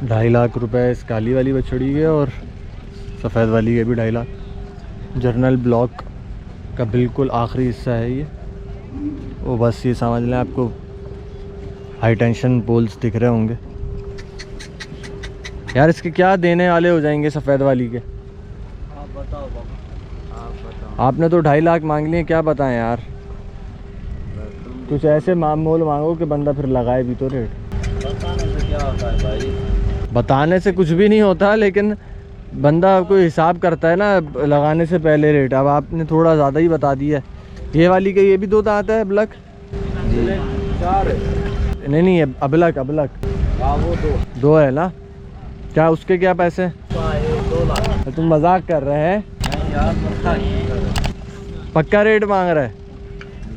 2.5 लाख रुपए इस काली वाली बछड़ी के और सफ़ेद वाली के भी 2.5 लाख। जर्नल ब्लॉक का बिल्कुल आखिरी हिस्सा है ये। वो बस ये समझ लें, आपको हाई टेंशन पोल्स दिख रहे होंगे। यार इसके क्या देने वाले हो जाएंगे सफ़ेद वाली के? आप बताओ बाबा, आप बताओ। आपने तो 2.5 लाख मांग लिए, क्या बताएं यार। कुछ ऐसे मोल मांगो कि बंदा फिर लगाए भी तो रेट। बताने से क्या होता है भाई? बताने से कुछ भी नहीं होता, लेकिन बंदा आपको हिसाब करता है ना लगाने से पहले रेट। अब आपने थोड़ा ज़्यादा ही बता दिया है। ये वाली के ये भी 2 दांत है अबलक? 4 नहीं ये अबलक हाँ, वो 2 है ना। क्या उसके क्या पैसे? 2 लाख। तुम मजाक कर रहे हैं? नहीं यार, पक्का नहीं। पक्का रेट मांग रहा है?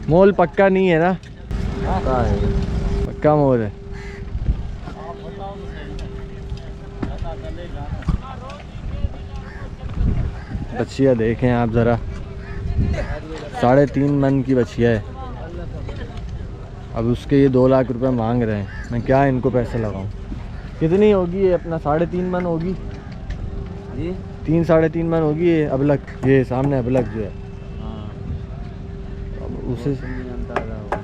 मोल पक्का नहीं है ना? पक्का है। पक्का मोल है। बछिया देखें आप ज़रा, 3.5 मन की बछिया है। अब उसके ये 2 लाख रुपए मांग रहे हैं। मैं क्या इनको पैसे लगाऊं? कितनी होगी ये अपना? 3.5 मन होगी? जी 3-3.5 मन होगी ये अबलक। ये सामने अबलक जो है। हाँ, अब उसे नहीं अंदाजा होगा।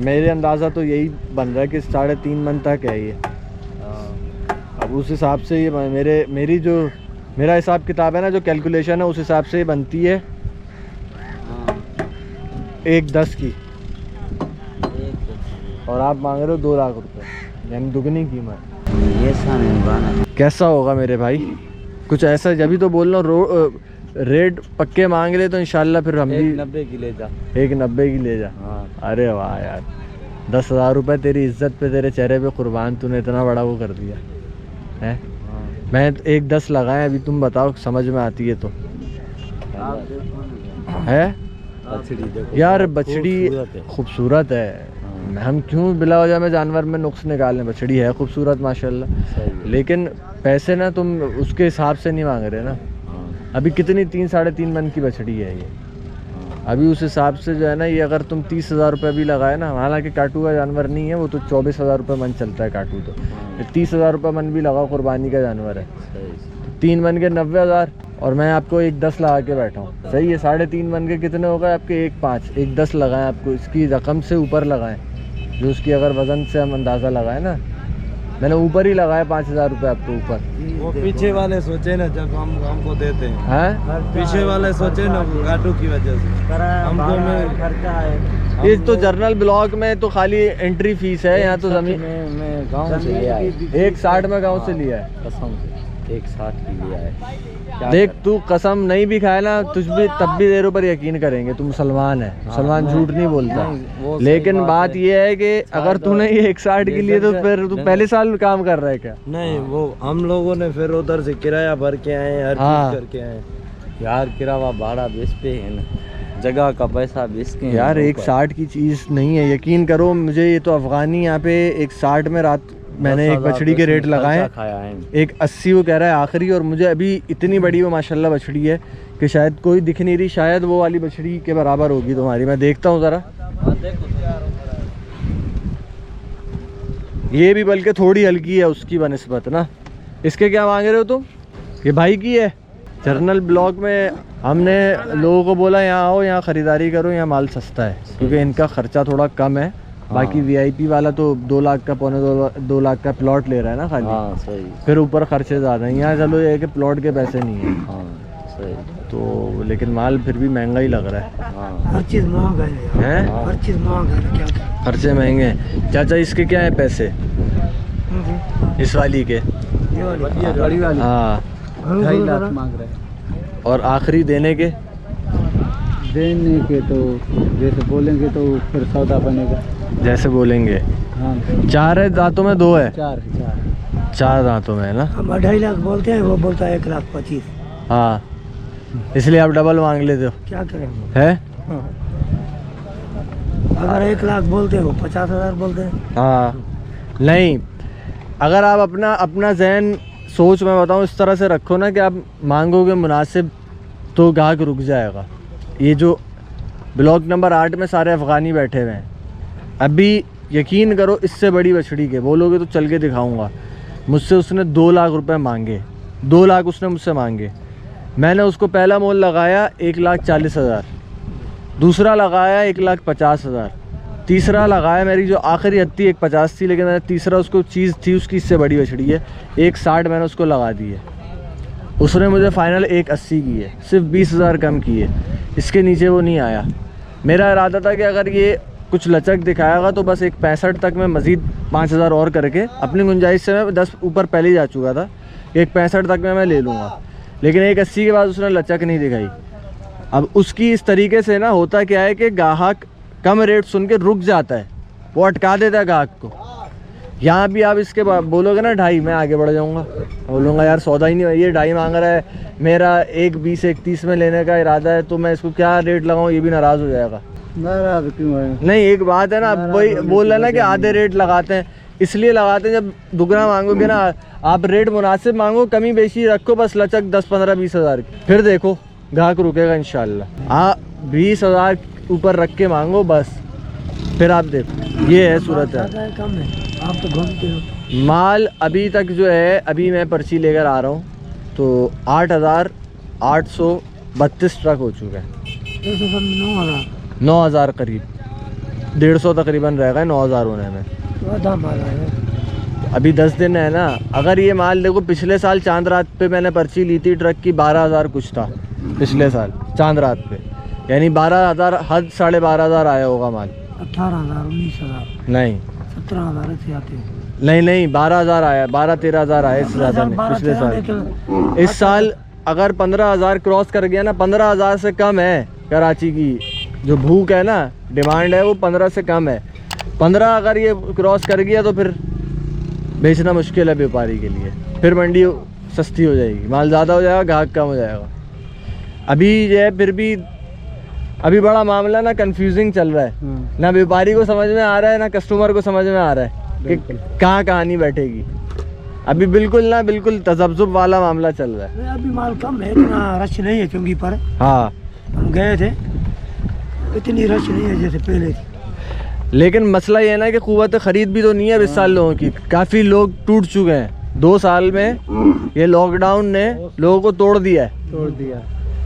मेरे अंदाज़ा तो यही बन रहा है कि 3.5 मन तक है ये। हाँ, अब उस हिसाब से ये मेरा हिसाब किताब है ना, जो कैलकुलेशन है उस हिसाब से बनती है हाँ, 1.10 की। एक और आप मांग रहे हो 2 लाख रुपए, यानी दुगनी कीमत। ये सामने गाना कैसा होगा मेरे भाई? कुछ ऐसा, जब तो बोल रहा हूँ रेट पक्के मांग ले तो इंशाल्लाह फिर हम भी 90 की ले जा। 1.90 की ले जा। हाँ, अरे वाह यार, 10,000 रुपये तेरी इज्जत पे, तेरे चेहरे पे कुर्बान, तूने इतना बड़ा वो कर दिया है। हाँ। मैं 1.10 लगाए, अभी तुम बताओ समझ में आती है तो आप देखो ना, है। बछड़ी देखो यार बहुत बछड़ी खूबसूरत है। खूबसूरत है। हम क्यों बिला वजह में जानवर में नुक्स निकालें? बछड़ी है खूबसूरत माशाल्लाह, सही है। लेकिन पैसे ना तुम उसके हिसाब से नहीं मांग रहे ना। हाँ, अभी कितनी 3-3.5 मन की बछड़ी है ये। हाँ, अभी उस हिसाब से जो है ना, ये अगर तुम 30,000 रुपये भी लगाए ना, हालांकि काटू का जानवर नहीं है वो, तो 24,000 रुपये मन चलता है काटू तो। हाँ, 30,000 रुपये मन भी लगाओ, कुर्बानी का जानवर है। सही। 3 मन के 90,000 और मैं आपको 1.10 लगा के बैठा हूँ। सही है। 3.5 मन के कितने हो गए आपके? 1.5। 1.10 लगाएं आपको, इसकी रकम से ऊपर लगाएं, जो उसकी अगर वज़न से हम अंदाज़ा लगाएं ना। मैंने ऊपर ही लगाया 5,000 रुपये आपको ऊपर। वो पीछे वाले सोचे ना, जब हमको देते हैं, हैं? पीछे वाले सोचे ना काटू की वजह से हमको में खर्चा है। ये तो जर्नल ब्लॉक में तो खाली एंट्री फीस है, यहाँ तो ज़मीन में गांव से लिया है। 1.60 में गाँव से लिया है। कसम से 1.60 की लिया है। क्या देख करें? तू कसम नहीं भी खाए ना, तुझ भी तब भी तेरे ऊपर यकीन करेंगे। तू मुसलमान है, मुसलमान झूठ नहीं बोलता। वो सही लेकिन बात बात है। ये है कि अगर तूने ये 1.60 के लिए, तो फिर तू पहले साल काम कर रहा है क्या? नहीं, वो हम लोगों ने फिर उधर से किराया भर के आए, हर हाँ। चीज करके आए यार। किराया भाड़ा बेच पे है ना, जगह का पैसा बेच के यार 1.60 की चीज़ नहीं है, यकीन करो मुझे। ये तो अफगानी यहाँ पे 1.60 में रात मैंने एक बछड़ी के रेट लगाए। खाया है। 1.80 वो कह रहा है आखिरी, और मुझे अभी इतनी बड़ी वो माशाल्लाह बछड़ी है कि शायद कोई दिख नहीं रही, शायद वो वाली बछड़ी के बराबर होगी तुम्हारी। मैं देखता हूँ ज़रा। ये भी बल्कि थोड़ी हल्की है उसकी बनिस्बत ना। इसके क्या मांग रहे हो तुम? ये भाई की है। जर्नल ब्लॉक में हमने लोगों को बोला यहाँ आओ, यहाँ ख़रीदारी करो, यहाँ माल सस्ता है, क्योंकि इनका ख़र्चा थोड़ा कम है। बाकी वीआईपी वाला तो 2 लाख का, 2 लाख का प्लॉट ले रहा है ना खाली। हाँ, सही। फिर ऊपर खर्चे ज़्यादा हैं। यहाँ चलो ये है कि प्लॉट के पैसे नहीं है। हाँ, सही। तो लेकिन माल फिर भी महंगा ही लग रहा है। हाँ, हर चीज़ महंगा है यार। हैं? हर चीज़ महंगा है, क्या करें? खर्चे महंगे हैं। चाचा इसके क्या है पैसे? इस वाली के? ये वाली बड़ी वाली हाँ। 2.5 लाख मांग रहे हैं। और आखिरी देने के? देने के तो जैसे बोलेंगे तो फिर सौदा बनेगा। जैसे बोलेंगे। हाँ, 4 है दांतों में? 2 है? 4 दांतों में है ना। हम 2.5 लाख बोलते हैं, वो बोलता है 1,25,000। हाँ, इसलिए आप डबल मांग लेते हो। क्या करें? है? हाँ। अगर 1 लाख बोलते हैं वो 50,000 बोलते हैं। हाँ, नहीं, अगर आप अपना जहन सोच में बताऊँ इस तरह से रखो ना कि आप मांगोगे मुनासिब, तो गाहक रुक जाएगा। ये जो ब्लॉक नंबर 8 में सारे अफ़गानी बैठे हुए हैं, अभी यकीन करो इससे बड़ी बछड़ी के बोलोगे तो चल के दिखाऊंगा। मुझसे उसने 2 लाख रुपए मांगे, 2 लाख उसने मुझसे मांगे। मैंने उसको पहला मोल लगाया 1,40,000, दूसरा लगाया 1,50,000, तीसरा लगाया, मेरी जो आखिरी हद थी 1,50 थी, लेकिन मैंने तीसरा उसको चीज़ थी उसकी इससे बड़ी बछड़ी है, 1,60 मैंने उसको लगा दी है। उसने मुझे फाइनल 1,80 की है, सिर्फ 20,000 कम की है, इसके नीचे वो नहीं आया। मेरा इरादा था कि अगर ये कुछ लचक दिखाएगा तो बस 1,65 तक मैं मज़ीद 5,000 और करके, अपनी गुंजाइश से मैं 10 ऊपर पहले ही जा चुका था, 1,65 तक में मैं ले लूँगा, लेकिन 1,80 के बाद उसने लचक नहीं दिखाई। अब उसकी इस तरीके से ना होता क्या है कि ग्राहक कम रेट सुन के रुक जाता है, वो अटका देता है ग्राहक को। यहाँ भी आप इसके बोलोगे ना 2.5, मैं आगे बढ़ जाऊँगा, बोलूँगा यार सौदा ही नहीं है, ये 2.5 मांग रहा है, मेरा 1,20-1,30 में लेने का इरादा है, तो मैं इसको क्या रेट लगाऊँ, ये भी नाराज़ हो जाएगा। नाराज क्यों है? नहीं, एक बात है ना, वही बोल रहे ना कि आधे रेट लगाते हैं, इसलिए लगाते हैं जब दुगना मांगोगे ना आप, रेट मुनासिब मांगो, कमी बेशी रखो, बस लचक 10, 15, 20 हज़ार की, फिर देखो ग्राहक रुकेगा इंशाल्लाह। 20,000 ऊपर रख के मांगो बस, फिर आप देखो, ये है सूरत है। कम है, आप तो घूमते हो। माल अभी तक जो है, अभी मैं पर्ची लेकर आ रहा हूँ तो 8,832 ट्रक हो चुके हैं, 9,000 करीब, 150 तकरीबन रहेगा 9,000 होने में। आधा माल है, अभी 10 दिन है ना। अगर ये माल देखो, पिछले साल चांद रात पे मैंने पर्ची ली थी ट्रक की, 12,000 कुछ था पिछले साल चांद रात पे, यानी 12,000 हद 12,500 आया होगा माल। 18,000, 19,000, नहीं 17,000 से आते हैं। नहीं 12,000 आया, 12-13,000 आया, इससे ज़्यादा नहीं पिछले साल। इस साल अगर 15,000 क्रॉस कर गया ना, 15,000 से कम है कराची की जो भूख है ना, डिमांड है वो 15 से कम है। 15 अगर ये क्रॉस कर गया तो फिर बेचना मुश्किल है व्यापारी के लिए, फिर मंडी सस्ती हो जाएगी, माल ज़्यादा हो जाएगा, ग्राहक कम हो जाएगा। अभी ये है, फिर भी अभी बड़ा मामला ना कंफ्यूजिंग चल रहा है, ना व्यापारी को समझ में आ रहा है, ना कस्टमर को समझ में आ रहा है कि कहाँ कहानी बैठेगी। अभी बिल्कुल तजब्जुब वाला मामला चल रहा है। अभी माल कम है, इतना रश नहीं है चुंगी पर। हाँ, हम गए थे, इतनी रश नहीं है जैसे पहले थी। लेकिन मसला ये है ना कि कुव्वत खरीद भी तो नहीं है इस साल लोगों की, काफ़ी लोग टूट चुके हैं 2 साल में। ये लॉकडाउन ने लोगों को तोड़ दिया,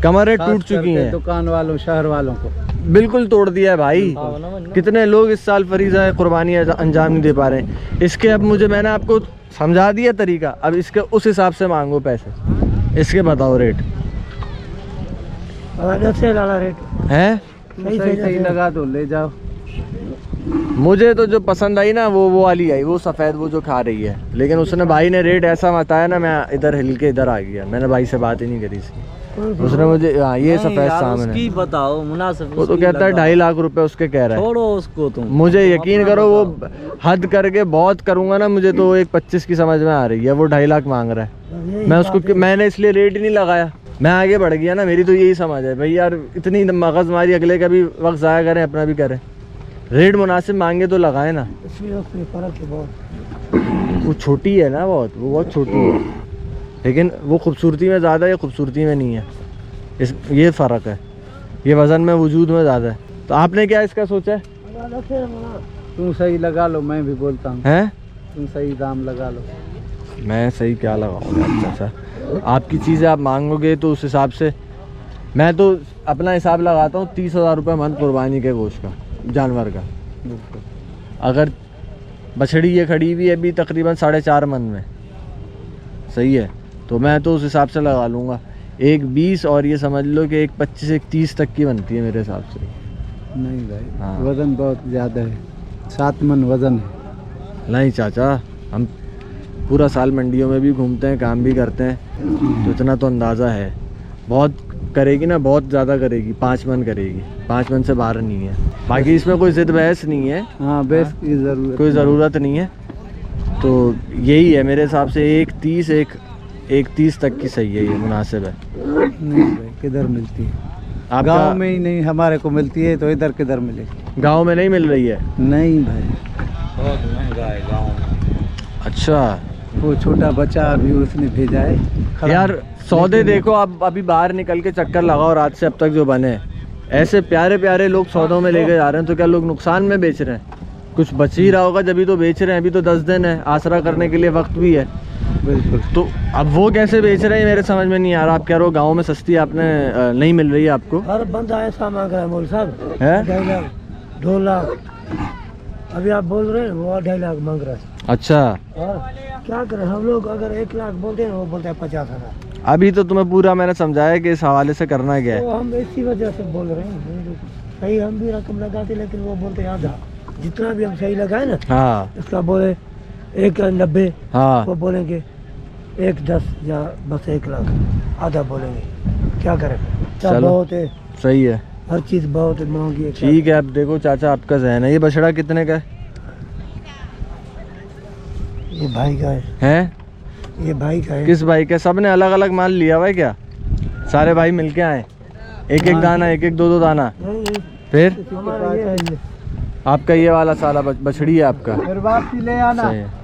कमरें टूट चुकी हैं, दुकान वालों, शहर वालों को बिल्कुल तोड़ दिया है भाई। कितने लोग इस साल फरीज़ा कुर्बानी अंजाम नहीं दे पा रहे हैं। इसके अब मैंने आपको समझा दिया तरीका, अब इसके उस हिसाब से मांगो पैसे, इसके बताओ रेट रेट है, सही लगा दो, ले जाओ। मुझे तो जो पसंद आई ना वो वाली आई, वो सफ़ेद, वो जो खा रही है, लेकिन उसने भाई ने रेट ऐसा बताया ना, मैं इधर हिल के इधर आ गया, मैंने भाई से बात ही नहीं करी इसकी। उसने मुझे ये सफ़ेद सामने उसकी बताओ मुनासिब, वो तो कहता है 2.5 लाख रुपए उसके कह रहा है। छोड़ो उसको तुम, मुझे यकीन करो वो हद करके बहुत करूँगा ना, मुझे तो 1,25 की समझ में आ रही है, वो 2.5 लाख मांग रहा है। मैं उसको, मैंने इसलिए रेट ही नहीं लगाया, मैं आगे बढ़ गया ना। मेरी तो यही समझ है भाई यार, इतनी मगज़ मारी, अगले का भी वक्त ज़ाया करें, अपना भी करें, रेट मुनासिब मांगे तो लगाए ना। वो छोटी है ना बहुत, वो बहुत छोटी है, लेकिन वो खूबसूरती में ज़्यादा है, खूबसूरती में नहीं है, ये फ़र्क है, ये वज़न में वजूद में ज़्यादा है। तो आपने क्या इसका सोचा है? तुम सही लगा लो, मैं भी बोलता हूँ, हैं तुम सही दाम लगा लो। मैं सही क्या लगाऊंगा? अच्छा, आपकी चीज़ें आप मांगोगे तो उस हिसाब से, मैं तो अपना हिसाब लगाता हूँ 30,000 रुपये मंथ कुर्बानी के गोश्त का, जानवर का। अगर बछड़ी ये खड़ी हुई है अभी तकरीबन 4.5 मन में, सही है, तो मैं तो उस हिसाब से लगा लूँगा 1,20, और ये समझ लो कि 1,25 1,30 तक की बनती है मेरे हिसाब से। नहीं भाई, हाँ। वज़न बहुत ज़्यादा है, 7 मन वज़न है। नहीं चाचा, हम पूरा साल मंडियों में भी घूमते हैं, काम भी करते हैं, तो इतना तो अंदाज़ा है। बहुत करेगी ना, बहुत ज़्यादा करेगी, 5 मन करेगी, 5 मन से बाहर नहीं है। बाकी इसमें कोई ज़िद बहस नहीं है, हाँ, बहस की ज़रूरत, कोई ज़रूरत नहीं है। तो यही है मेरे हिसाब से, 1,30 तक की सही है, ये मुनासिब है। नहीं भाई, किधर मिलती है? आप गांव में ही नहीं हमारे को मिलती है, तो इधर किधर मिलेगी? गांव में नहीं मिल रही है? नहीं भाई, बहुत महंगा है गांव में। अच्छा, वो छोटा बच्चा अभी उसने भेजा है यार सौदे देखो, आप अभी बाहर निकल के चक्कर लगाओ रात से अब तक जो बने, ऐसे प्यारे प्यारे लोग सौदों में लेके जा रहे हैं, तो क्या लोग नुकसान में बेच रहे हैं? कुछ बच ही रहा होगा जब ही तो बेच रहे हैं। अभी तो 10 दिन है, आसरा करने के लिए वक्त भी है। बिल्कुल। तो अब वो कैसे बेच रहे हैं मेरे समझ में नहीं आ रहा। आप कह रहे हो गाँव में सस्ती आपने नहीं मिल रही है आपको, हर बंदा ऐसा मांग रहा है मौल साहब, है? 2.5 लाख 2 लाख। अभी आप बोल रहे हैं वो 2.5 लाख मांग रहा है। अच्छा, और क्या करें हम लोग, अगर 1 लाख बोलते हैं वो बोलते हैं 50,000। अभी तो तुम्हें पूरा मैंने समझाया कि इस हवाले से करना क्या है। तो हम इसी वजह से बोल रहे हैं, सही हम भी रकम लगाते लेकिन वो बोलते हैं आधा। जितना भी हम सही लगाए ना, हाँ इसका बोले 1.90, हाँ, वो बोलेंगे 1.10 या बस 1 लाख, आधा बोलेंगे। क्या करें, सब चलो। बहुत है, सही है, हर चीज़ बहुत महंगी है। ठीक है। अब देखो चाचा आपका जहन है, ये बछड़ा कितने का ये भाई का है, है? ये भाई का है। किस भाई का? सबने अलग अलग माल लिया हुआ है क्या? सारे भाई मिलके आए, एक एक दाना, एक एक दो दो दाना? नहीं, नहीं, फिर हमारा ये है, ये आपका ये वाला साला बछड़ी है आपका? फिर वापसी ले आना। सही है।